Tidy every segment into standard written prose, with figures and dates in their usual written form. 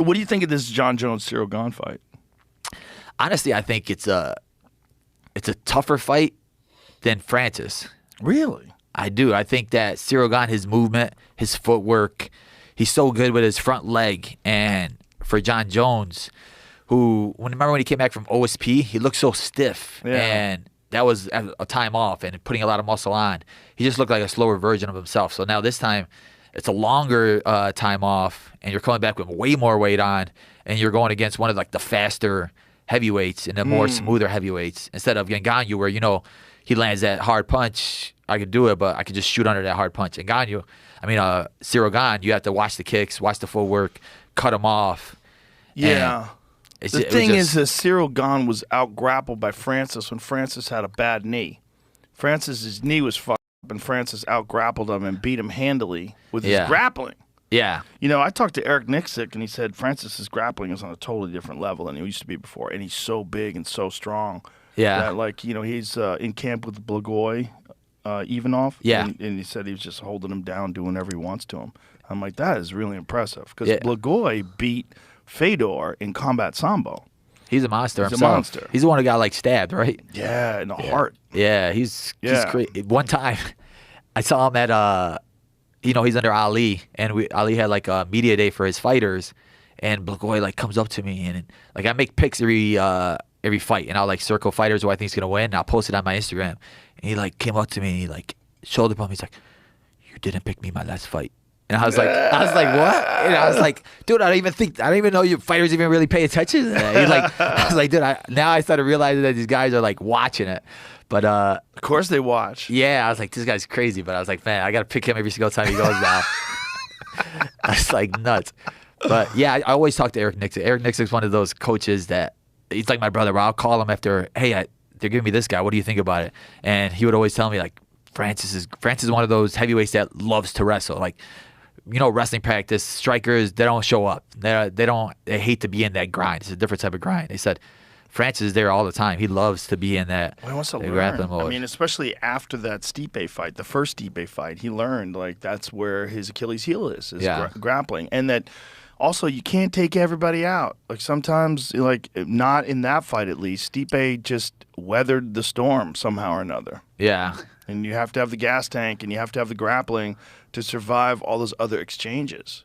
What do you think of this Jon Jones-Ciryl Gane fight? Honestly, I think it's a tougher fight than Francis. Really? I do. I think that Ciryl Gane, his movement, his footwork, he's so good with his front leg. And for Jon Jones, remember when he came back from OSP, he looked so stiff. Yeah. And that was a time off and putting a lot of muscle on. He just looked like a slower version of himself. So now this time, it's a longer time off, and you're coming back with way more weight on, and you're going against one of like the faster heavyweights and the more smoother heavyweights instead of NGANNOU, where he lands that hard punch. I could do it, but I could just shoot under that hard punch. And Ciryl Gane, you have to watch the kicks, watch the footwork, cut him off. Yeah. The thing is that Ciryl Gane was out-grappled by Francis when Francis had a bad knee. Francis's knee was fucked up, and Francis out-grappled him and beat him handily with his grappling. Yeah. I talked to Eric Nixick, and he said Francis's grappling is on a totally different level than he used to be before, and he's so big and so strong. Yeah. That, he's in camp with Blagoy Ivanov. Yeah. And he said he was just holding him down, doing whatever he wants to him. I'm like, that is really impressive, because Blagoy beat Fedor in combat sambo. He's a monster He's himself. a monster. He's the one who got stabbed, right? Yeah, in the heart. Yeah, he's crazy. One time, I saw him at he's under Ali, and Ali had a media day for his fighters, and Blagoy comes up to me, and I make picks every fight, and I'll circle fighters who I think is gonna win, and I'll post it on my Instagram. And he came up to me, and he shoulder bumped me. He's like, "You didn't pick me my last fight." And I was like, what? And I was like, dude, I don't even know you fighters even really pay attention to that. I was like, dude, now I started realizing that these guys are watching it. But of course they watch. Yeah, I was like, this guy's crazy. But I was like, man, I got to pick him every single time he goes now. I was nuts. But yeah, I always talk to Eric Nixick. Eric Nixick's one of those coaches that he's like my brother. But I'll call him after, hey, they're giving me this guy. What do you think about it? And he would always tell me Francis is one of those heavyweights that loves to wrestle. Wrestling practice, strikers, they don't show up. They hate to be in that grind. It's a different type of grind. They said Francis is there all the time. He loves to be in that grappling mode. I mean, especially after that Stipe fight, the first Stipe fight, he learned that's where his Achilles heel is grappling. And that also you can't take everybody out. Sometimes, not in that fight at least, Stipe just weathered the storm somehow or another. Yeah. And you have to have the gas tank, and you have to have the grappling to survive all those other exchanges.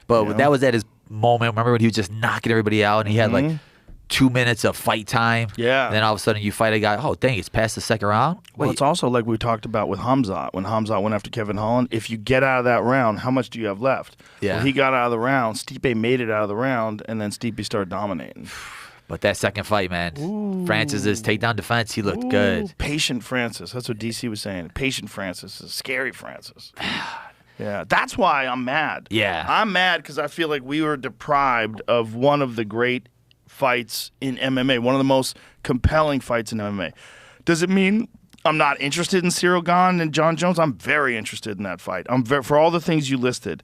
But that was at his moment. Remember when he was just knocking everybody out, and he had 2 minutes of fight time? Yeah. And then all of a sudden you fight a guy, oh, dang, it's past the second round? Well, it's also like we talked about with Hamzat. When Hamzat went after Kevin Holland, if you get out of that round, how much do you have left? Yeah. Well, he got out of the round. Stipe made it out of the round, and then Stipe started dominating. But that second fight, man, Francis's takedown defense, he looked good. Patient Francis. That's what DC was saying. Patient Francis is scary Francis. Yeah, that's why I'm mad. Yeah. I'm mad because I feel like we were deprived of one of the great fights in MMA, one of the most compelling fights in MMA. Does it mean I'm not interested in Ciryl Gane and Jon Jones? I'm very interested in that fight. For all the things you listed.